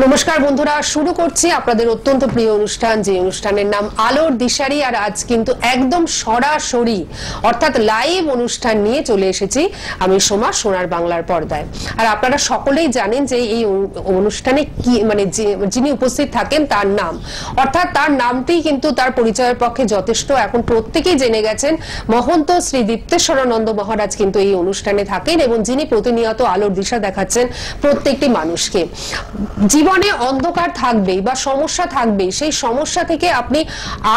নমস্কার বন্ধুরা, শুরু করছি আপনাদের অত্যন্ত প্রিয় অনুষ্ঠান, যে অনুষ্ঠানের নাম আলোর দিশারি। আর আজ কিন্তু একদম সরাসরি অর্থাৎ লাইভ অনুষ্ঠান নিয়ে চলে এসেছি আমি সোমা, সোনার বাংলার পর্দায়। আর আপনারা সকলেই জানেন যে এই অনুষ্ঠানে কি মানে যিনি উপস্থিত থাকেন তার নাম, অর্থাৎ তার নামতেই কিন্তু তার পরিচয়ের পক্ষে যথেষ্ট। এখন প্রত্যেকেই জেনে গেছেন মহন্ত শ্রী দীপ্তেশ্বরানন্দ মহারাজ কিন্তু এই অনুষ্ঠানে থাকেন এবং যিনি প্রতিনিয়ত আলোর দিশা দেখাচ্ছেন প্রত্যেকটি মানুষকে। জীবনে অন্ধকার থাকবেই বা সমস্যা থাকবেই, সেই সমস্যা থেকে আপনি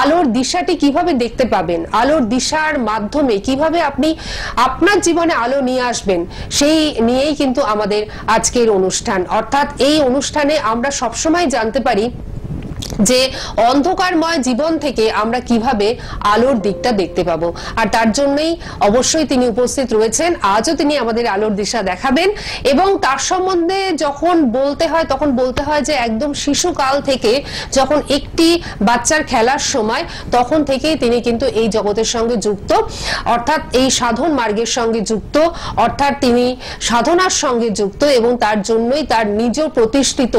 আলোর দিশাটি কিভাবে দেখতে পাবেন, আলোর দিশার মাধ্যমে কিভাবে আপনি আপনার জীবনে আলো নিয়ে আসবেন, সেই নিয়েই কিন্তু আমাদের আজকের অনুষ্ঠান। অর্থাৎ এই অনুষ্ঠানে আমরা সবসময় জানতে পারি যে অন্ধকারময় জীবন থেকে আমরা কিভাবে আলোর দিকটা দেখতে পাবো। আর তার জন্যই অবশ্যই তিনি উপস্থিত রয়েছেন। আজও তিনি আমাদের আলোর দিশা দেখাবেন এবং তার সম্বন্ধে যখন বলতে হয় তখন বলতে হয় যে একদম শিশুকাল থেকে, যখন একটি বাচ্চার খেলার সময়, তখন থেকেই তিনি কিন্তু এই জগতের সঙ্গে যুক্ত, অর্থাৎ এই সাধন মার্গের সঙ্গে যুক্ত, অর্থাৎ তিনি সাধনার সঙ্গে যুক্ত এবং তার জন্যই তার নিজ প্রতিষ্ঠিত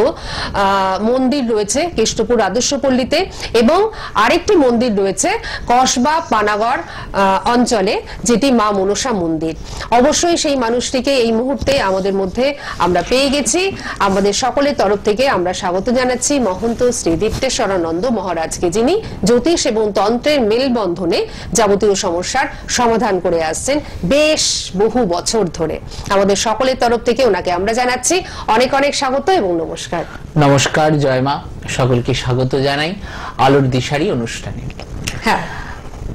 মন্দির রয়েছে কেষ্টপুর আদর্শপল্লীতে এবং আরেকটি মন্দির রয়েছে কসবা পানাগড় অঞ্চলে, যেটি মা মনসা মন্দির। অবশ্যই সেই মানুষটিকে এই মুহূর্তে আমাদের মধ্যে আমরা পেয়ে গেছি। আমাদের সকলের তরফ থেকে আমরা স্বাগত জানাচ্ছি মহন্ত শ্রী দীপ্তেশ্বরানন্দ মহারাজকে, যিনি জ্যোতিষ এবং তন্ত্রের মেলবন্ধনে যাবতীয় সমস্যার সমাধান করে আসছেন বেশ বহু বছর ধরে। আমাদের সকলের তরফ থেকে ওনাকে আমরা জানাচ্ছি অনেক অনেক স্বাগত এবং নমস্কার। নমস্কার, জয় মা, সকলকে স্বাগত জানাই আলোর দিশারি অনুষ্ঠানে। হ্যাঁ,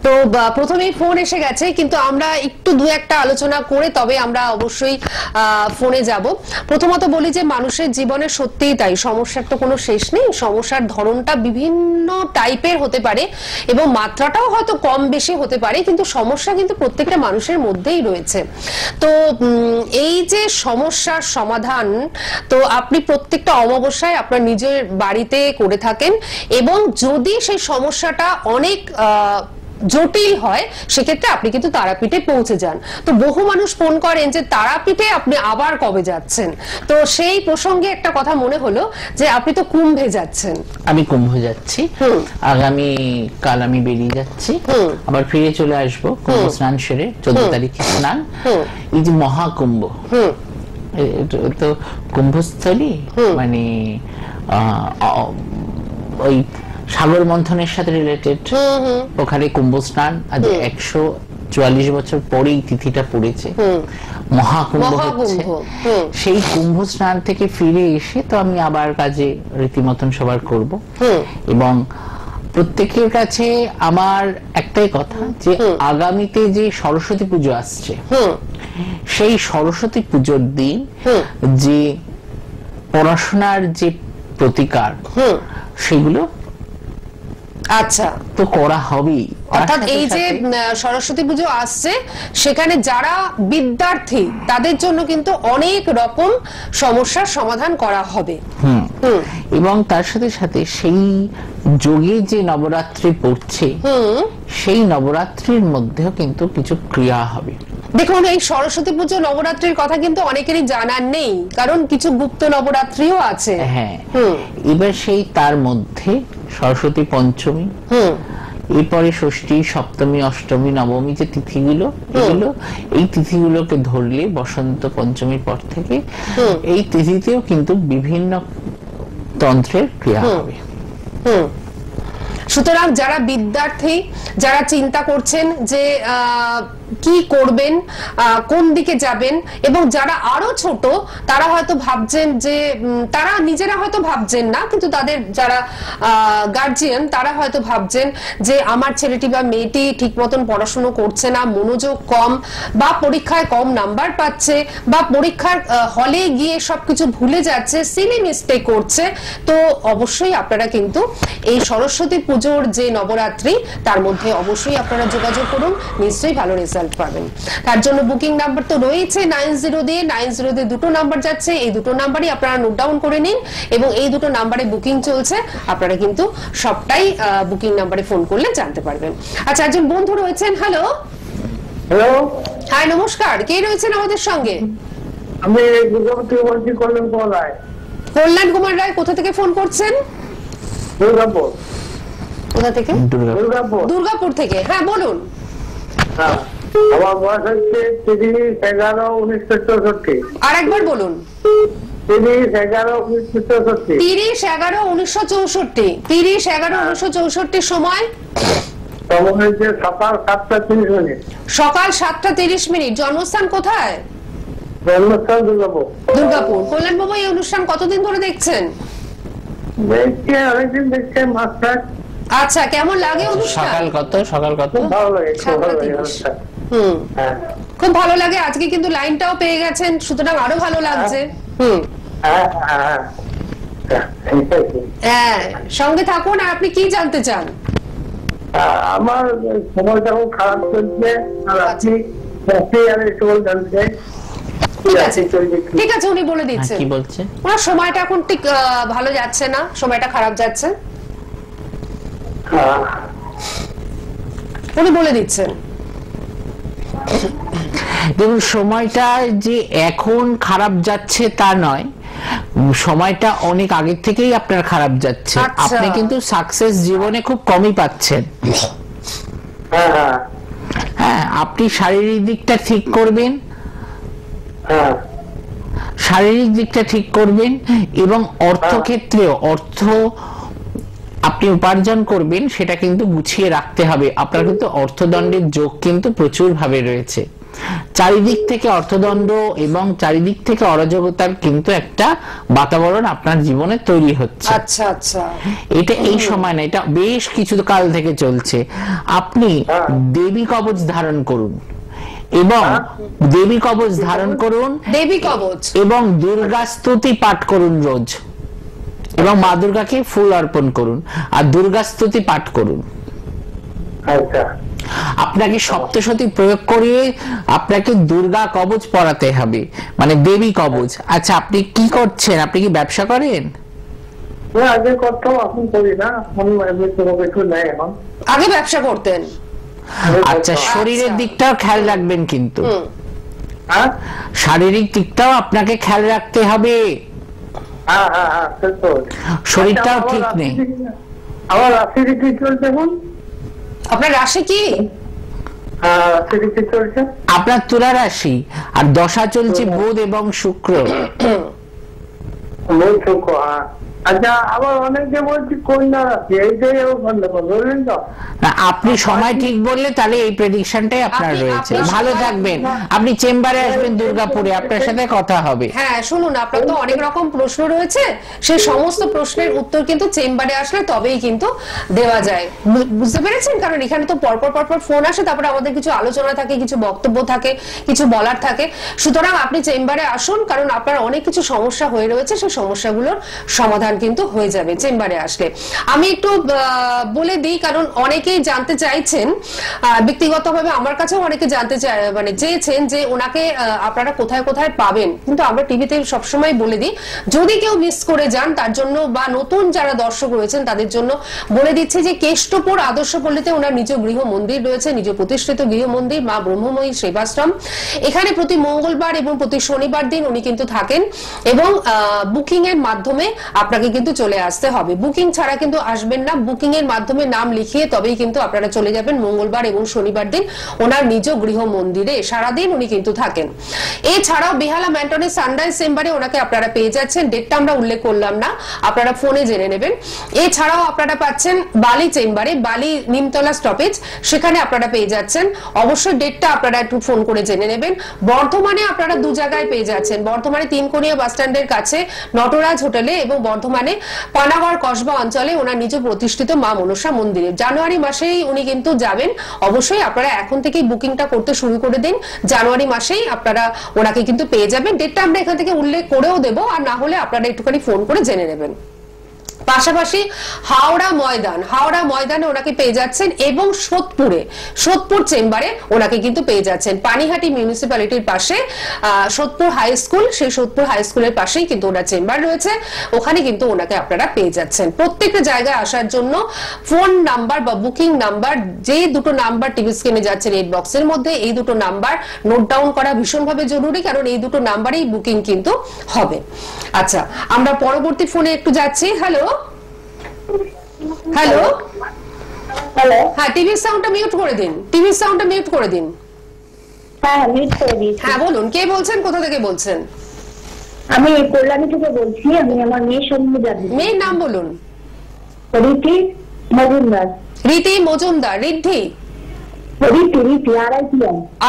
তো প্রথমেই ফোন এসে গেছে, কিন্তু আমরা একটু দু একটা আলোচনা করে তবে আমরা অবশ্যই ফোনে যাব। প্রথমত বলি যে মানুষের জীবনে সত্যিই তাই, সমস্যার তো কোনো শেষ নেই। সমস্যার ধরনটা বিভিন্ন টাইপের হতে পারে এবং মাত্রাটাও হয়তো কম বেশি হতে পারে, কিন্তু সমস্যা কিন্তু প্রত্যেকটা মানুষের মধ্যেই রয়েছে। তো এই যে সমস্যার সমাধান, তো আপনি প্রত্যেকটা অমাবস্যায় আপনার নিজের বাড়িতে করে থাকেন এবং যদি সেই সমস্যাটা অনেক জটিল হয় সেক্ষেত্রে আপনি কিন্তু তারাপীঠে পৌঁছে যান। তো বহু মানুষ ফোন করেন যে তারাপীঠে আপনি আবার কবে যাচ্ছেন। তো সেই প্রসঙ্গে একটা কথা মনে হলো যে আপনি তো কুম্ভে যাচ্ছেন। আমি কুম্ভ যাচ্ছি, আগামী কাল আমি বেরিয়ে যাচ্ছি, আবার ফিরে চলে আসবো কুম্ভ স্নান সেরে। 14 তারিখে স্নান, এই যে মহাকুম্ভ, তো কুম্ভস্থলী মানে ওই সাগর মন্থনের সাথে রিলেটেড। ওখানে কুম্ভ স্নান আজ 144 বছর পরে এই তিথিটা পড়েছে, মহাকুম্ভ হচ্ছে। সেই কুম্ভ স্নান থেকে ফিরে এসে তো আমি আবার কাজে রীতিমতন সবার করব এবং প্রত্যেকের কাছে আমার একটাই কথা যে আগামীতে যে সরস্বতী পুজো আসছে, সেই সরস্বতী পুজোর দিন যে পড়াশোনার যে প্রতিকার সেগুলো আচ্ছা তো করা হবেই। অর্থাৎ এই যে সরস্বতী পুজো আসছে, সেখানে যারা বিদ্যার্থী তাদের জন্য কিন্তু অনেক রকম সমস্যার সমাধান করা হবে এবং তার সাথে সাথে সেই যোগে যে নবরাত্রি পড়ছে, সেই নবরাত্রির মধ্যেও কিন্তু কিছু ক্রিয়া হবে। দেখুন, এই সরস্বতী পুজো নবরাত্রির কথা কিন্তু অনেকেরই জানার নেই, কারণ কিছু গুপ্ত নবরাত্রিও আছে। হ্যাঁ, এবার সেই তার মধ্যে সরস্বতী পঞ্চমী, এরপরে ষষ্ঠী, সপ্তমী, অষ্টমী, নবমী যে তিথিগুলো, এগুলো এই তিথিগুলোকে ধরলে বসন্ত পঞ্চমীর পর থেকে এই তিথিতেও কিন্তু বিভিন্ন তন্ত্রের ক্রিয়া হবে। সুতরাং যারা বিদ্যার্থী, যারা চিন্তা করছেন যে কি করবেন, কোন দিকে যাবেন, এবং যারা আরো ছোট তারা হয়তো ভাবছেন যে, তারা নিজেরা হয়তো ভাবছেন না কিন্তু তাদের যারা গার্জিয়ান তারা হয়তো ভাবছেন যে আমার ছেলেটি বা মেয়েটি ঠিক মতন পড়াশোনা করছে না, মনোযোগ কম, বা পরীক্ষায় কম নাম্বার পাচ্ছে, বা পরীক্ষার হলে গিয়ে সবকিছু ভুলে যাচ্ছে, সিলি মিস্টেক করছে। তো অবশ্যই আপনারা কিন্তু এই সরস্বতী পুজোর যে নবরাত্রি তার মধ্যে অবশ্যই আপনারা যোগাযোগ করুন, নিশ্চয়ই ভালো রেজাল্ট পাবেন। তার জন্য বুকিং নাম্বার তো রয়েছে 90 দিয়ে 90 দিয়ে দুটো নাম্বার যাচ্ছে, এই দুটো নাম্বারই আপনারা নোট ডাউন করে নিন এবং এই দুটো নাম্বারে বুকিং চলছে। আপনারা কিন্তু সবটাই বুকিং নাম্বারে ফোন করলে জানতে পারবেন। আচ্ছা, একজন বন্ধু রয়েছেন। হ্যালো হ্যালো, হাই, নমস্কার। কে রয়েছেন আমাদের সঙ্গে? আমি দুর্গাপুর থেকে বলছি, কল্যাণ পলায়। কল্যাণ কুমার রায় কোথা থেকে ফোন করছেন? দুর্গাপুর। কোথা থেকে? দুর্গাপুর। দুর্গাপুর থেকে, হ্যাঁ বলুন। হ্যাঁ, আমার বয়স হচ্ছে 30-11-1964। আর একবার বলুন। 30-11-1964। 30-11-1964। 30-11-1964 সময়? সময় হচ্ছে সকাল 7:30। সকাল 7:30। জন্মস্থান কোথায়? জন্মস্থান দুর্গাপুর। দুর্গাপুর। কল্যাণ বাবু, এই অনুষ্ঠান কতদিন ধরে দেখছেন? দেখছি, অনেকদিন দেখছি, মাস প্রায়। আচ্ছা, কেমন লাগে অনুষ্ঠান? সকাল কত? ভালো লাগে, খুব ভালো লাগে 7:30। অনুষ্ঠান। হুম, হ্যাঁ খুব ভালো লাগে। আজকে কিন্তু লাইনটাও পেয়ে গেছেন, সুতরাং আরো ভালো লাগছে। হুম, হ্যাঁ হ্যাঁ হ্যাঁ। হ্যাঁ, সঙ্গে থাকুন। আর আপনি কি জানতে চান? আমার সময়টা খুব খারাপ চলছে, আর আপনি আমি একটু জানতে চাই। ঠিক আছে, ঠিক আছে, উনি বলে দিচ্ছেন। কি বলছে? ওনার সময়টা এখন ঠিক ভালো যাচ্ছে না, সময়টা খারাপ যাচ্ছে, উনি বলে দিচ্ছেন। দেখুন, সময়টা যে এখন খারাপ যাচ্ছে তা নয়, সময়টা অনেক আগে থেকেই আপনার খারাপ যাচ্ছে। আচ্ছা। আপনি কিন্তু সাকসেস জীবনে খুব কমই পাচ্ছেন। হ্যাঁ, আপনি শারীরিক দিকটা ঠিক করবেন, শারীরিক দিকটা ঠিক করবেন, এবং অর্থক্ষেত্রেও অর্থ আপনি উপার্জন করবেন, সেটা কিন্তু গুছিয়ে রাখতে হবে। আপনার কিন্তু অর্থদণ্ডের যোগ কিন্তু প্রচুর ভাবে রয়েছে। চারিদিক থেকে অর্থদণ্ড এবং চারিদিক থেকে অরাজকতার কিন্তু একটা বাতাবরণ আপনার জীবনে তৈরি হচ্ছে। আচ্ছা আচ্ছা, এটা এই সময় না, এটা বেশ কিছু কাল থেকে চলছে। আপনি দেবী কবচ ধারণ করুন, এবং দেবী কবচ ধারণ করুন, দেবী কবচ, এবং দুর্গা স্তুতি পাঠ করুন রোজ, এবং মা দুর্গাকে ফুল অর্পণ করুন, আর দুর্গা স্তুতি পাঠ করুন। আচ্ছা, আপনাকে সপ্তশতী প্রয়োগ করিয়ে আপনাকে দুর্গা কবচ পড়াতে হবে, মানে দেবী কবচ। আচ্ছা, আপনি কি করছেন? আপনি কি ব্যবসা করেন? আগে করতাম, এখন করি না, একটু নেই এখন। আগে ব্যবসা করতেন? আচ্ছা, শরীরের দিকটাও খেয়াল রাখবেন কিন্তু, শারীরিক দিকটাও আপনাকে খেয়াল রাখতে হবে। শরীরটাও ঠিক নেই। আমার রাশি কি চলছে এখন? আপনার রাশি কি? আপনার তুলা রাশি, আর দশা চলছে বুধ এবং শুক্র। আচ্ছা, আবার অনেকে বলছি কন্যা রাশি, এইটাই বললেন তো। আপনি সময় ঠিক বললে তাহলে এই প্রেডিকশনটাই আপনার রয়েছে। ভালো থাকবেন, আপনি চেম্বারে আসবেন দুর্গাপুরে, আপনার সাথে কথা হবে। হ্যাঁ, শুনুন, আপনার তো অনেক রকম প্রশ্ন রয়েছে, সেই সমস্ত প্রশ্নের উত্তর কিন্তু চেম্বারে আসলে তবেই কিন্তু দেওয়া যায়। বুঝতে পেরেছেন? কারণ এখানে তো পরপর ফোন আসে, তারপরে আমাদের কিছু আলোচনা থাকে, কিছু বক্তব্য থাকে, কিছু বলার থাকে। সুতরাং আপনি চেম্বারে আসুন, কারণ আপনার অনেক কিছু সমস্যা হয়ে রয়েছে, সেই সমস্যাগুলোর সমাধান কিন্তু হয়ে যাবে চেম্বারে আসলে। আমি একটু বলে দিই, কারণ অনেকেই জানতে চাইছেন, ব্যক্তিগতভাবে আমার কাছেও অনেকে জানতে চায়, মানে চেয়েছেন যে ওনাকে আপনারা কোথায় কোথায় পাবেন। কিন্তু আমরা টিভিতে সবসময় বলে দিই, যদি কেউ মিস করে যান তার জন্য, বা নতুন যারা দর্শক রয়েছেন তাদের জন্য বলে দিচ্ছে যে কেষ্টপুর আদর্শপল্লীতে ওনার নিজ গৃহ মন্দির রয়েছে, নিজ প্রতিষ্ঠিত গৃহ মন্দির মা ব্রহ্মময়ী সেবাশ্রম। এখানে প্রতি মঙ্গলবার এবং প্রতি শনিবার দিন উনি কিন্তু থাকেন, এবং বুকিং এর মাধ্যমে আপনাকে কিন্তু চলে আসতে হবে। বুকিং ছাড়া কিন্তু আসবেন না, বুকিং এর মাধ্যমে নাম লিখিয়ে তবেই কিন্তু আপনারা চলে যাবেন মঙ্গলবার এবং শনিবার দিন ওনার নিজ গৃহ মন্দিরে। সারাদিন উনি কিন্তু থাকেন। এছাড়াও বেহালা ম্যান্টনের সানরাইজ চেম্বারে ওনাকে আপনারা পেয়ে যাচ্ছেন, ডেটটা আমরা উল্লেখ করলাম না, আপনারা ফোনে জেনে নেবেন। এছাড়াও আপনারা পাচ্ছেন বালি চেম্বারে, বালি নিমতলা স্টপেজ, সেখানে আপনারা পেয়ে যাচ্ছেন। অবশ্যই ডেটটা আপনারা একটু ফোন করে জেনে নেবেন। বর্ধমানে আপনারা দু জায়গায় পেয়ে যাচ্ছেন, বর্ধমানে তিনকোনিয়া বাস স্ট্যান্ডের কাছে নটরাজ হোটেলে, এবং বর্ধমানে পানাগড় কসবা অঞ্চলে ওনার নিজ প্রতিষ্ঠিত মা মনসা মন্দিরে। জানুয়ারি মাসেই উনি কিন্তু যাবেন। অবশ্যই আপনারা এখন থেকেই বুকিংটা করতে শুরু করে দিন, জানুয়ারি মাসেই আপনারা ওনাকে কিন্তু পেয়ে যাবেন। ডেটটা আমরা এখান থেকে উল্লেখ করেও দেবো, আর না হলে আপনারা একটুখানি ফোন করে জেনে নেবেন। পাশাপাশি হাওড়া ময়দানে ওনাকে পেয়ে যাচ্ছেন, এবং সোদপুর চেম্বারে ওনাকে কিন্তু পেয়ে যাচ্ছেন। পানিহাটি মিউনিসিপ্যালিটির পাশে সোদপুর হাই স্কুল, সেই সোদপুর হাই স্কুলের পাশেই কিন্তু ওনার চেম্বার রয়েছে, ওখানে কিন্তু ওনাকে আপনারা পেয়ে যাচ্ছেন। প্রত্যেকটা জায়গায় আসার জন্য ফোন নাম্বার বা বুকিং নাম্বার, যে দুটো নাম্বার টিভি স্ক্রিনে যাচ্ছে রেড বক্সের মধ্যে, এই দুটো নাম্বার নোট ডাউন করা ভীষণভাবে জরুরি, কারণ এই দুটো নাম্বারেই বুকিং কিন্তু হবে। আচ্ছা, আমরা পরবর্তী ফোনে একটু যাচ্ছি। হ্যালো, হ্যাঁ, টিভির সাউন্ডটা মিউট করে দিন। হ্যাঁ বলুন, কে বলছেন, কোথা থেকে বলছেন? আমি কল্যাণী থেকে বলছি। আমি আমার মেয়ের সম্বন্ধে জানি। মেয়ের নাম বলুন। রীতি মজুমদার। রিদ্ধি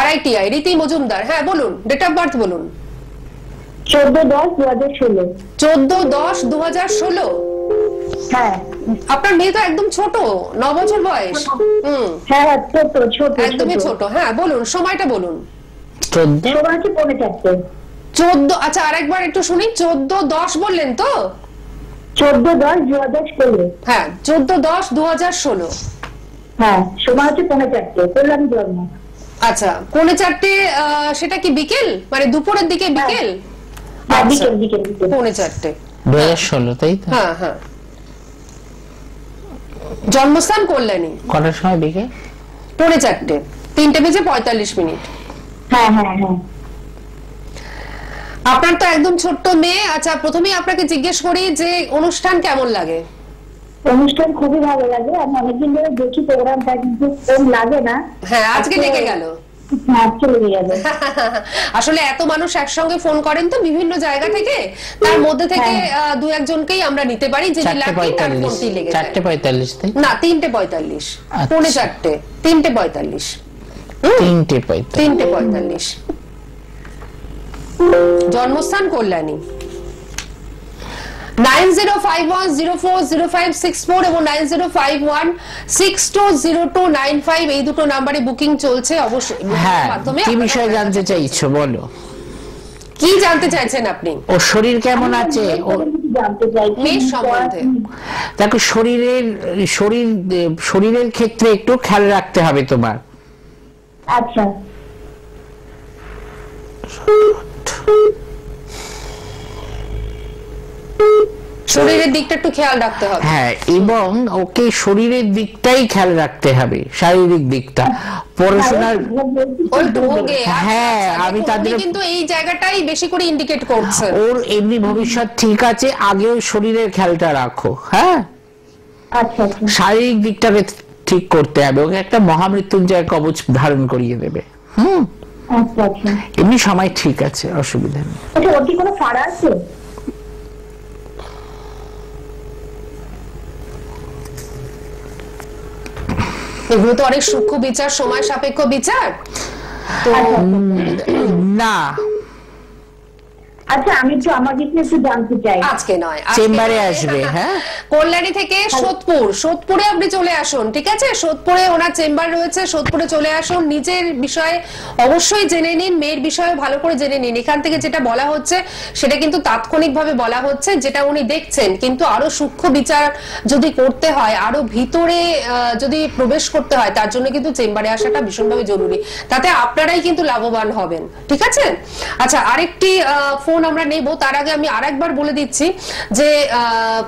RITI রীতি মজুমদার। হ্যাঁ বলুন, ডেট অফ বার্থ বলুন। 14/10/2016। 14/10/2016। হ্যাঁ, আপনার মেয়ে তো একদম ছোট, 9 বছর বয়স। হ্যাঁ ছোট, একদমই ছোট। হ্যাঁ বলুন, সময়টা বলুন। 14। আচ্ছা, আরেকবার একটু শুনি। 14/10 বললেন তো? 14/10/2016। হ্যাঁ, 14/10/2016। হ্যাঁ, সময় হচ্ছে 4:45, কল্যাণী জন্ম। আচ্ছা, 4:45, সেটা কি বিকেল, মানে দুপুরের দিকে বিকেল? বিকেল 4:45 2016, তাই তো? হ্যাঁ। জন্মস্থান কল্যাণী। কটার সময় বিকেল? 4:45, 3:45। হ্যাঁ। আপনার তো একদম ছোট্ট মেয়ে। আচ্ছা, প্রথমেই আপনাকে জিজ্ঞেস করি যে অনুষ্ঠান কেমন লাগে? অনুষ্ঠান খুবই ভালো লাগে। আমি অনেকদিন ধরে দেখি প্রোগ্রামটা, কিন্তু কম লাগে না। হ্যাঁ, আজকে লেগে গেল। আসলে এত মানুষ একসঙ্গে ফোন করেন তো বিভিন্ন জায়গা থেকে, তার মধ্যে থেকে দু একজনকেই আমরা নিতে পারি যে 4:45 না 3:45, 3:45, 3:45। জন্মস্থান কল্যাণী। 9051040564 এবং 9051620295 এই দুটো নম্বরে বুকিং চলছে। অবশ্যই মাধ্যমে কি বিষয় জানতে চাইছো বলো? কি জানতে চাইছেন আপনি? ও শরীর কেমন আছে জানতে চাই, মেয়ের সম্বন্ধে। দেখো, শরীরের ক্ষেত্রে একটু খেয়াল রাখতে হবে তোমার। আচ্ছা। শরীরের দিকটা একটু খেয়াল রাখতে হবে। হ্যাঁ, এবং ওকে শরীরের দিকটাই খেয়াল রাখতে হবে, শারীরিক দিকটা। পড়াশোনার হ্যাঁ, আমি তাদের কিন্তু এই জায়গাটাই বেশি করে ইন্ডিকেট করছে। ওর এমনি ভবিষ্যৎ ঠিক আছে, আগেও শরীরের খেয়ালটা রাখো। হ্যাঁ, আচ্ছা। শারীরিক দিকটাকে ঠিক করতে হবে। ওকে একটা মহামৃত্যুঞ্জয় কবচ ধারণ করিয়ে দেবে। আচ্ছা। এমনি সময় ঠিক আছে, অসুবিধা নেই। আচ্ছা, ওর কি কোনো ফাড়া আছে? এগুলো তো অনেক সূক্ষ্ম বিচার, সময় সাপেক্ষ বিচার তো। না, আচ্ছা, আমি একটু আমার বিষয়ে একটু জানতে চাই। আজকে নয়, চেম্বারে আসবে। হ্যাঁ, কল্যাণী থেকে সোদপুরে আপনি চলে আসুন, ঠিক আছে? সোদপুরে ওনার চেম্বার রয়েছে, সোদপুরে চলে আসুন। নিজের বিষয়ে অবশ্যই জেনে নিন, মেয়ের বিষয়ে ভালো করে জেনে নিন। এখান থেকে যেটা বলা হচ্ছে সেটা কিন্তু তাৎক্ষণিকভাবে বলা হচ্ছে, যেটা উনি দেখছেন, কিন্তু আরো সূক্ষ্ম বিচার যদি করতে হয়, আরো ভিতরে যদি প্রবেশ করতে হয়, তার জন্য কিন্তু চেম্বারে আসাটা ভীষণভাবে জরুরি। তাতে আপনারাই কিন্তু লাভবান হবেন, ঠিক আছে? আচ্ছা, আরেকটি ফোন আমরা নেব। তার আগে আমি আরেকবার বলে দিচ্ছি যে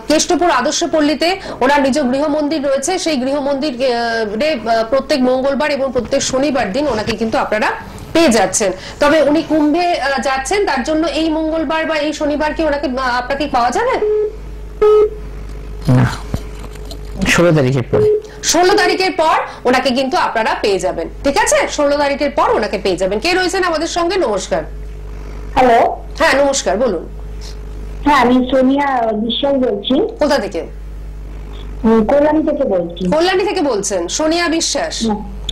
কেষ্টপুর আদর্শ পল্লীতে ওনার নিজ গৃহ মন্দির রয়েছে। সেই গৃহ মন্দিরে প্রত্যেক মঙ্গলবার এবং প্রত্যেক শনিবার দিন ওনাকে কিন্তু আপনারা পেয়ে যাচ্ছেন। তবে উনি কুম্ভে যাচ্ছেন, তার জন্য এই মঙ্গলবার বা এই শনিবার কি আপনাকে পাওয়া যাবে? 16 তারিখের পর ওনাকে কিন্তু আপনারা পেয়ে যাবেন, ঠিক আছে? 16 তারিখের পর ওনাকে পেয়ে যাবেন। কে রয়েছেন আমাদের সঙ্গে? নমস্কার। হ্যালো। হ্যাঁ নমস্কার, বলুন। হ্যাঁ, আমি সোনিয়া বিশ্বাস বলছি। কোথা থেকে? কল্যাণী থেকে বলছি। কল্যাণী থেকে বলছেন সোনিয়া বিশ্বাস?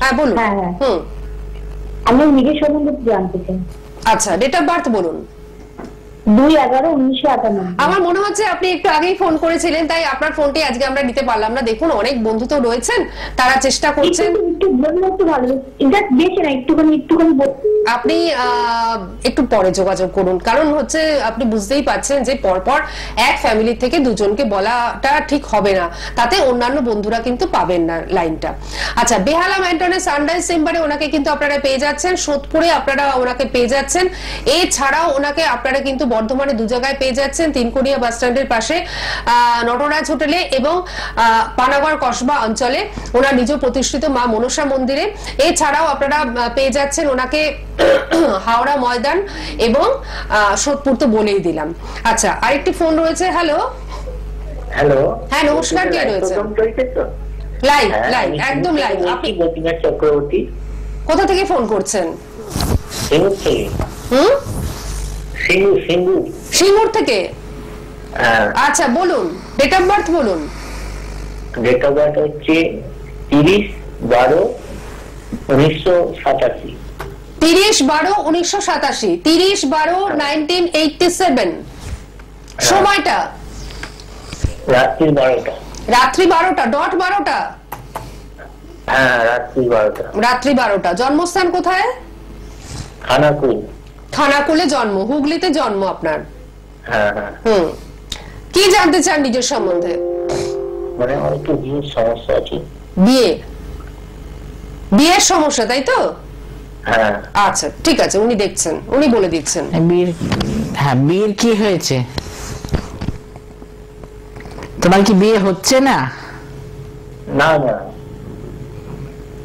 হ্যাঁ বলুন। আমি নিজের সম্বন্ধে জানতে চাই। আচ্ছা, ডেট অফ বার্থ বলুন। 2/11/1998। আমার মনে হচ্ছে আপনি একটু আগেই ফোন করেছিলেন, তাই আপনার ফোনটি আজকে আমরা নিতে পারলাম না। দেখুন, অনেক বন্ধু তো রয়েছেন, তারা চেষ্টা করছেন। একটু বললে একটু ভালো, এটা বেশি না, একটুখানি। আপনি একটু পরে যোগাযোগ করুন, কারণ হচ্ছে আপনি বুঝতেই পারছেন যে পরপর এক ফ্যামিলি থেকে দুজনকে বলাটা ঠিক হবে না, তাতে অন্যান্য বন্ধুরা কিন্তু পাবেন না লাইনটা। আচ্ছা, বেহালা ম্যান্টনে সানরাইজ চেম্বারে ওনাকে কিন্তু আপনারা পেয়ে যাচ্ছেন, সোদপুরে আপনারা ওনাকে পেয়ে যাচ্ছেন, এছাড়াও ওনাকে আপনারা কিন্তু বর্ধমানে দু জায়গায় পেয়ে যাচ্ছেন, তিনকোনিয়া বাস স্ট্যান্ডের পাশে নটরাজ হোটেলে এবং পানাগড় কসবা অঞ্চলে ওনার নিজ প্রতিষ্ঠিত মা মনসা মন্দিরে। এছাড়াও আপনারা পেয়ে যাচ্ছেন ওনাকে হাওড়া ময়দান এবং সোদপুর তো বলেই দিলাম। আচ্ছা, আরেকটি ফোন রয়েছে। হ্যালো হ্যালো, হ্যাঁ নমস্কার, কে রয়েছে? লাইভ লাইভ একদম লাইভ। আপনি চক্রবর্তী কোথা থেকে ফোন করছেন? সিঙ্গুর থেকে। আচ্ছা বলুন, ডেট অফ বার্থ বলুন। ডেট অফ বার্থ হচ্ছে 30/12/1987। 30/12/1987, 30/12/1987। সময়টা রাত্রি 12টা। রাত্রি 12টা, ডট 12টা? হ্যাঁ, রাত্রি 12টা। রাত্রি 12টা। জন্মস্থান কোথায়? খানাকুল। খানাকুলে জন্ম, হুগলিতে জন্ম আপনার। হ্যাঁ হ্যাঁ। কি জানতে চান নিজের সম্বন্ধে? মানে আমার একটু বিয়ের সমস্যা আছে। বিয়ের সমস্যা, তাই তো? হ্যাঁ। আচ্ছা ঠিক আছে, উনি দেখছেন, উনি বলে দিচ্ছেন। বিয়ের কি হয়েছে? তোমার কি বিয়ে হচ্ছে না? না না।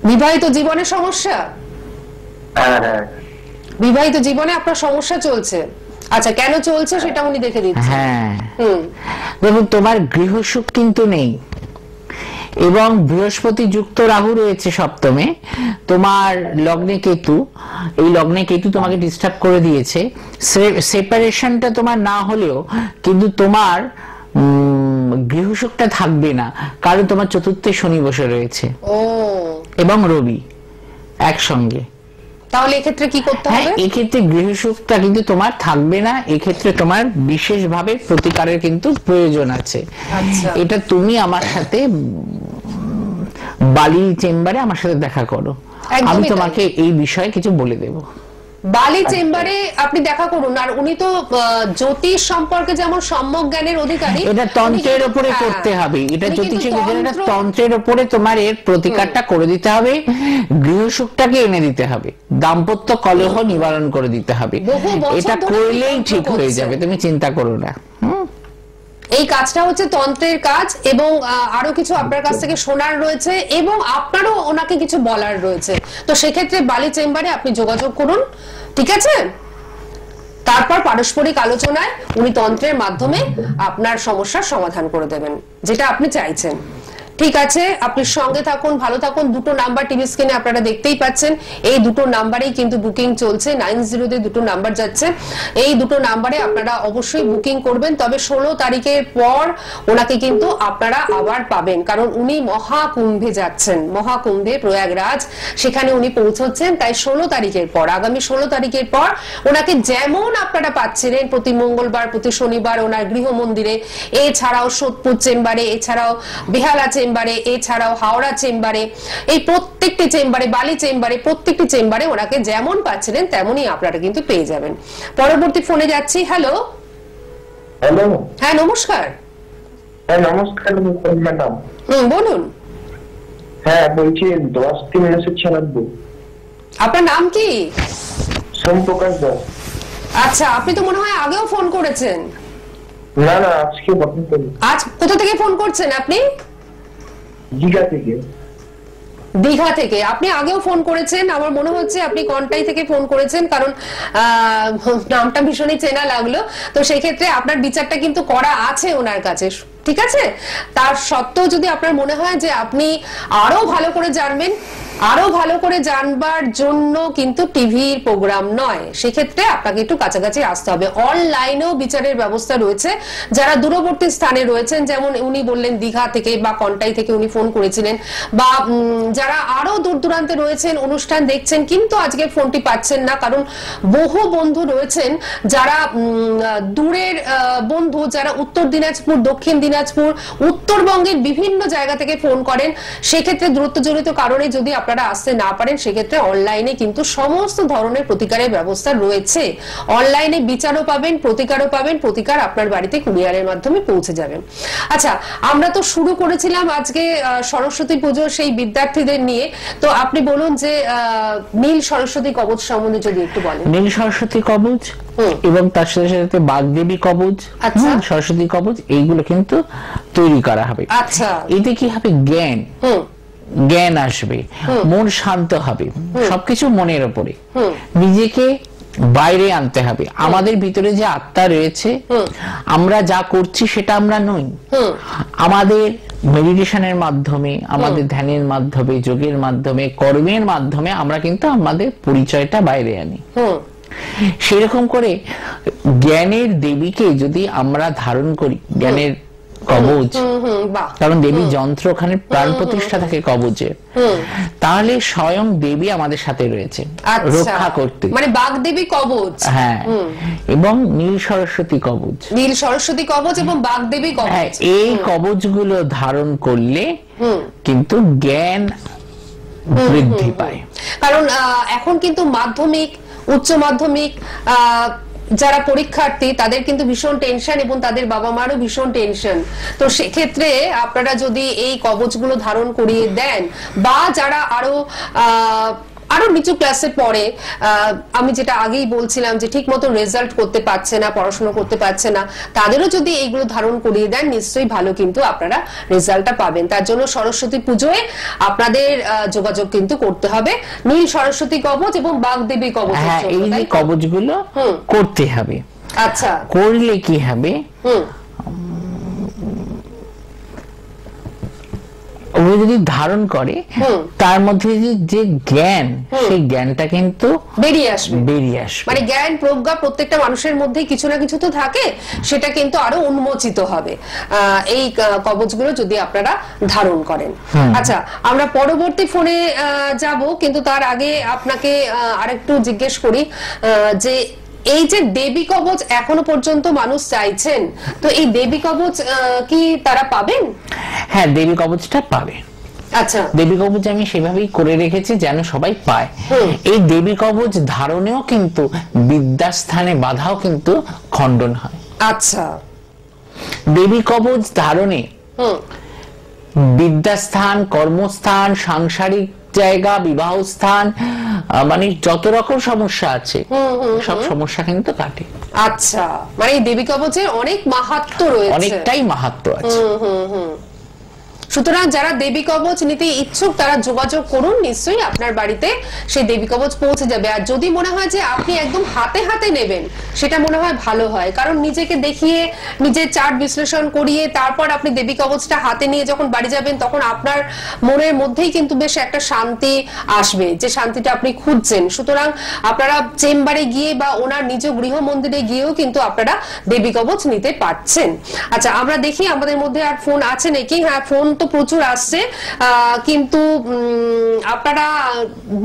বিবাহিত জীবনে সমস্যা? হ্যাঁ হ্যাঁ। বিবাহিত জীবনে আপনার সমস্যা চলছে। আচ্ছা, কেন চলছে সেটা উনি দেখে দিচ্ছেন। হ্যাঁ, দেখুন তোমার গৃহসুখ কিন্তু নেই এবং বৃহস্পতি যুক্ত রাহু রয়েছে সপ্তমে, তোমার লগ্নে কেতু, এই লগ্নে কেতু তোমাকে ডিস্টার্ব করে দিয়েছে। সেপারেশনটা তোমার না হলেও কিন্তু তোমার গৃহসুখটা থাকবে না, কারণ তোমার চতুর্থে শনি বসে রয়েছে এবং রবি একসঙ্গে। তাহলে এক্ষেত্রে কি করতে হবে? এক্ষেত্রে গৃহসুখটা কিন্তু তোমার থাকবে না, এক্ষেত্রে তোমার বিশেষভাবে প্রতিকারের কিন্তু প্রয়োজন আছে। এটা তুমি আমার সাথে বালি চেম্বারে আমার সাথে দেখা করো, আমি তোমাকে এই বিষয়ে কিছু বলে দেব। বালি চেম্বারে আপনি দেখা করুন। আর উনি তো জ্যোতিষ সম্পর্কে যেমন সম্যক জ্ঞানের অধিকারী, এটা তন্ত্রের উপরে করতে হবে, এটা জ্যোতিষের তন্ত্রের উপরে তোমার এর প্রতিকারটা করে দিতে হবে, গৃহসুখটাকে এনে দিতে হবে, দাম্পত্য কলহ নিবারণ করে দিতে হবে। এটা করলেই ঠিক হয়ে যাবে, তুমি চিন্তা করো না। এই কাজটা হচ্ছে তন্ত্রের কাজ এবং আরো কিছু আপনার কাছ থেকে শোনার রয়েছে এবং আপনারও ওনাকে কিছু বলার রয়েছে। তো সেক্ষেত্রে বালি চেম্বারে আপনি যোগাযোগ করুন, ঠিক আছে? তারপর পারস্পরিক আলোচনায় উনি তন্ত্রের মাধ্যমে আপনার সমস্যার সমাধান করে দেবেন, যেটা আপনি চাইছেন। ঠিক আছে, আপনি সঙ্গে থাকুন, ভালো থাকুন। দুটো নাম্বার টিভি স্ক্রিনে আপনারা দেখতেই পাচ্ছেন, এই দুটো নাম্বারেই কিন্তু বুকিং চলছে, 90 দুটো নাম্বার যাচ্ছে। এই দুটো নাম্বারে আপনারা অবশ্যই বুকিং করবেন। তবে 16 তারিখের পর ওনাকে কিন্তু আপনারা আবার পাবেন, কারণ উনি মহাকুম্ভে যাচ্ছেন, মহাকুম্ভে প্রয়াগরাজ, সেখানে উনি পৌঁছচ্ছেন। তাই 16 তারিখের পর, আগামী 16 তারিখের পর ওনাকে যেমন আপনারা পাচ্ছিলেন প্রতি মঙ্গলবার প্রতি শনিবার ওনার গৃহ মন্দিরে, এছাড়াও সোদপুর চেম্বারে, এছাড়াও বেহালা চেম্বারে, এছাড়াও হাওড়া চেম্বারে, এই প্রত্যেকটি চেম্বারে, বালি চেম্বারে, প্রত্যেকটি চেম্বারে ওনাকে যেমন পাচ্ছিলেন তেমনই আপনারা কিন্তু পেয়ে যাবেন। পরবর্তী ফোনে যাচ্ছি। হ্যালো। হ্যালো। হ্যাঁ নমস্কার। হ্যাঁ নমস্কার ম্যাডাম। বলুন। হ্যাঁ বলছি 10/3/1996। আপনার নাম কি? সোমপ্রকাশ দাস। আচ্ছা, আপনি তো মনে হয় আগেও ফোন করেছেন। না না, আজকে ফোন করি। আজ কোথা থেকে ফোন করছেন আপনি? দীঘা থেকে। দীঘা থেকে আপনি আগেও ফোন করেছেন, আমার মনে হচ্ছে আপনি কন্টাই থেকে ফোন করেছেন, কারণ নামটা ভীষণই চেনা লাগলো। তো সেই ক্ষেত্রে আপনার বিচারটা কিন্তু করা আছে ওনার কাছে, ঠিক আছে? তার সত্ত্বেও যদি আপনার মনে হয় যে আপনি আরো ভালো করে জানবেন, আরো ভালো করে জানবার জন্য কিন্তু টিভির প্রোগ্রাম নয়, সেক্ষেত্রে আপনাকে একটু কাছাকাছি আসতে হবে। অনলাইনেও বিচারের ব্যবস্থা রয়েছে, যারা দূরবর্তী স্থানে রয়েছেন, যেমন উনি বললেন দীঘা থেকে বা কন্টাই থেকে উনি ফোন করেছিলেন, বা যারা আরো দূর দূরান্তে রয়েছেন, অনুষ্ঠান দেখছেন কিন্তু আজকে ফোনটি পাচ্ছেন না, কারণ বহু বন্ধু রয়েছেন যারা দূরের বন্ধু, যারা উত্তর দিনাজপুর, দক্ষিণ দিনাজপুর, উত্তরবঙ্গের বিভিন্ন জায়গা থেকে ফোন করেন। সেক্ষেত্রে দূরত্বজনিত কারণে যদি আপনারা আপনারা আসতে না পারেন সেক্ষেত্রে অনলাইনে কিন্তু সমস্ত ধরনের প্রতিকারের ব্যবস্থা রয়েছে। অনলাইনে বিচারও পাবেন, প্রতিকারও পাবেন, প্রতিকার আপনার বাড়িতে কুরিয়ারের মাধ্যমে পৌঁছে যাবেন। আচ্ছা, আমরা তো শুরু করেছিলাম আজকে সরস্বতী পুজোর সেই বিদ্যার্থীদের নিয়ে, তো আপনি বলুন যে নীল সরস্বতী কবচ সম্বন্ধে যদি একটু বলেন। নীল সরস্বতী কবচ এবং তার সাথে সাথে বাগদেবী কবচ, সরস্বতী কবচ, এইগুলো কিন্তু তৈরি করা হবে। আচ্ছা, এতে কি হবে? জ্ঞান আসবে, মন শান্ত হবে, সবকিছু মনের উপরে। নিজেকে বাইরে আনতে হবে। আমাদের ভিতরে যে আত্মা রয়েছে, আমরা যা করছি সেটা আমরা নই। আমাদের মেডিটেশনের মাধ্যমে, আমাদের ধ্যানের মাধ্যমে, যোগের মাধ্যমে, কর্মের মাধ্যমে আমরা কিন্তু আমাদের পরিচয়টা বাইরে আনি। সেরকম করে জ্ঞানের দেবীকে যদি আমরা ধারণ করি, জ্ঞানের কবচ, কারণ দেবী যন্ত্র, ওখানে প্রাণ প্রতিষ্ঠা থাকে কবচে, তাহলে স্বয়ং দেবী আমাদের সাথে রয়েছে রক্ষা করতে, মানে বাগদেবী কবচ। হ্যাঁ, এবং নীল সরস্বতী কবচ, নীল সরস্বতী কবচ এবং বাগদেবী কবচ, এই কবচগুলো ধারণ করলে কিন্তু জ্ঞান বৃদ্ধি পায়। কারণ এখন কিন্তু মাধ্যমিক, উচ্চ মাধ্যমিক যারা পরীক্ষার্থী তাদের কিন্তু ভীষণ টেনশন এবং তাদের বাবা মারও ভীষণ টেনশন। তো সেক্ষেত্রে আপনারা যদি এই কবচগুলো ধারণ করিয়ে দেন, বা যারা আরো নিচু ক্লাসে পড়ে, আমি যেটা আগেই বলছিলাম যে ঠিক মতো রেজাল্ট করতে পারছে না, পড়াশোনা করতে পারছে না, তাদেরও যদি এইগুলো ধারণ করিয়ে দেন নিশ্চয়ই ভালো কিন্তু আপনারা রেজাল্টটা পাবেন। তার জন্য সরস্বতী পুজোয় আপনাদের যোগাযোগ কিন্তু করতে হবে নীল সরস্বতী কবচ এবং বাগদেবী কবচ। এই কবচগুলো করতে হবে। আচ্ছা, করলে কি হবে? ওগুলো যদি ধারণ করে, তার মধ্যে যে জ্ঞান, সেই জ্ঞানটা কিন্তু বেরিয়ে আসবে। মানে জ্ঞান প্রজ্ঞা প্রত্যেকটা মানুষের মধ্যে কিছু না কিছু তো থাকে, সেটা কিন্তু আরো উন্মোচিত হবে এই কবচগুলো যদি আপনারা ধারণ করেন। আচ্ছা, আমরা পরবর্তী ফোনে যাব, কিন্তু তার আগে আপনাকে আরেকটু জিজ্ঞেস করি যে এই যে দেবী কবচ এখনো পর্যন্ত মানুষ চাইছেন, তো এই দেবী কবচ কি তারা পাবেন? হ্যাঁ, দেবী কবচটা পাবে। আচ্ছা, দেবী কবচ আমি সেভাবেই করে রেখেছি যেন সবাই পায়। এই দেবী কবচ ধারণেও কিন্তু বিদ্যাস্থানে বাধাও কিন্তু খণ্ডন হয়। আচ্ছা, দেবী কবচ ধারণে বিদ্যাস্থান, কর্মস্থান, সাংসারিক জায়গা, বিবাহ স্থান, মানে যত রকম সমস্যা আছে সব সমস্যা কিন্তু কাটে। আচ্ছা, মানে এই দেবী কবচের অনেক মাহাত্ম্য রয়েছে, অনেকটাই মাহাত্ম্য আছে। সুতরাং যারা দেবী কবচ নিতে ইচ্ছুক তারা যোগাযোগ করুন, নিশ্চয়ই আপনার বাড়িতে সেই দেবী কবচ পৌঁছে যাবে। আর যদি মনে হয় যে আপনি একদম হাতে হাতে নেবেন, সেটা মনে হয় ভালো হয়, কারণ নিজেকে দেখিয়ে, নিজের চার্ট বিশ্লেষণ করিয়ে তারপর আপনি দেবী কবচটা হাতে নিয়ে যখন বাড়ি যাবেন, তখন আপনার মনের মধ্যেই কিন্তু বেশ একটা শান্তি আসবে, যে শান্তিটা আপনি খুঁজছেন। সুতরাং আপনারা চেম্বারে গিয়ে বা ওনার নিজ গৃহ মন্দিরে গিয়েও কিন্তু আপনারা দেবী কবচ নিতে পারছেন। আচ্ছা, আমরা দেখি আমাদের মধ্যে আর ফোন আছে নাকি। হ্যাঁ, ফোন তো প্রচুর আসছে, কিন্তু আপনারা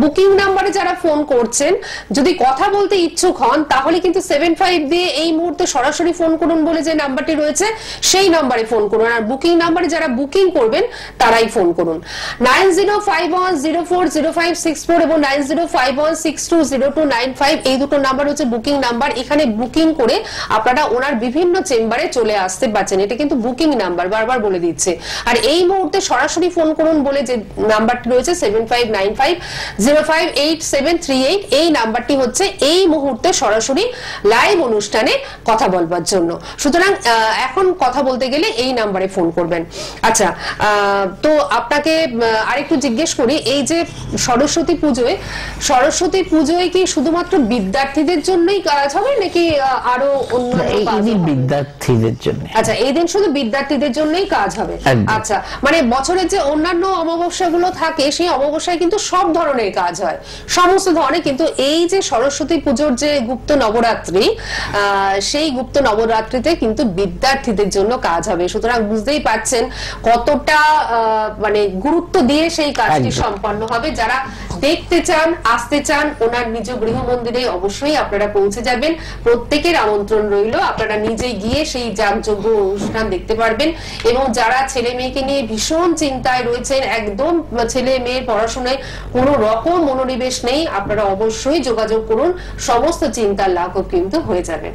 বুকিং নাম্বারে যারা ফোন করছেন, যদি কথা বলতে ইচ্ছুক হন তাহলে কিন্তু 75 দিয়ে এই মুহূর্তে সরাসরি ফোন করুন বলে যে নাম্বারটি রয়েছে সেই নাম্বারে ফোন করুন। আর বুকিং নাম্বারে যারা বুকিং করবেন তারাই ফোন করুন 9051040564 এবং 9051620295। এই দুটো নাম্বার হচ্ছে বুকিং নাম্বার। এখানে বুকিং করে আপনারা ওনার বিভিন্ন চেম্বারে চলে আসতে পারছেন। এটা কিন্তু বুকিং নাম্বার, বারবার বলে দিচ্ছে। আর এই মুহূর্তে সরাসরি ফোন করুন বলে যে নাম্বারটি রয়েছে 7595058738, এই নাম্বারটি হচ্ছে এই মুহূর্তে সরাসরি লাইভ অনুষ্ঠানে কথা বলবার জন্য। সুতরাং এখন কথা বলতে গেলে এই নাম্বারে ফোন করবেন। আচ্ছা, তো আপনাকে আরেকটু জিজ্ঞেস করি, এই যে সরস্বতী পুজোয় কি শুধুমাত্র বিদ্যার্থীদের জন্যই কাজ হবে নাকি আরো অন্য বিদ্যার্থীদের জন্য? আচ্ছা, এই দিন শুধু বিদ্যার্থীদের জন্যই কাজ হবে। আচ্ছা, মানে বছরের যে অন্যান্য অমাবস্যাগুলো থাকে সেই অমাবস্যায় কিন্তু সব ধরনের কাজ হয়, সমস্ত ধরনের, কিন্তু এই যে সরস্বতী পুজোর যে গুপ্ত নবরাত্রি, সেই গুপ্ত নবরাত্রিতে কিন্তু বিদ্যার্থীদের জন্য কাজ হবে। সুতরাং বুঝতেই পারছেন কতটা মানে গুরুত্ব দিয়ে সেই কাজটি সম্পন্ন হবে। যারা দেখতে চান, আসতে চান ওনার নিজ গৃহ মন্দিরে, অবশ্যই আপনারা পৌঁছে যাবেন। প্রত্যেকের আমন্ত্রণ রইল, আপনারা নিজে গিয়ে সেই যাগযজ্ঞ অনুষ্ঠান দেখতে পারবেন। এবং যারা ছেলে মেয়েকে নিয়ে ভীষণ চিন্তায় রয়েছেন, একদম ছেলে মেয়ের পড়াশোনায় কোনো রকম মনোনিবেশ নেই, আপনারা অবশ্যই যোগাযোগ করুন, সমস্ত চিন্তার লাঘব কিন্তু হয়ে যাবে।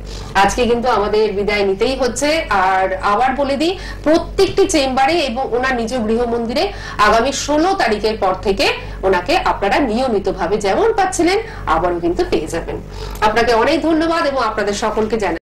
আজকে কিন্তু আমাদের বিদায় নিতেই হচ্ছে। আর আবার বলে দিই, প্রত্যেকটি চেম্বারে এবং ওনার নিজ গৃহ মন্দিরে আগামী 16 তারিখের পর থেকে ওনাকে আপনারা নিয়মিতভাবে যেমন পাচ্ছিলেন আবারও কিন্তু পেয়ে যাবেন। আপনাকে অনেক ধন্যবাদ এবং আপনাদের সকলকে জানাই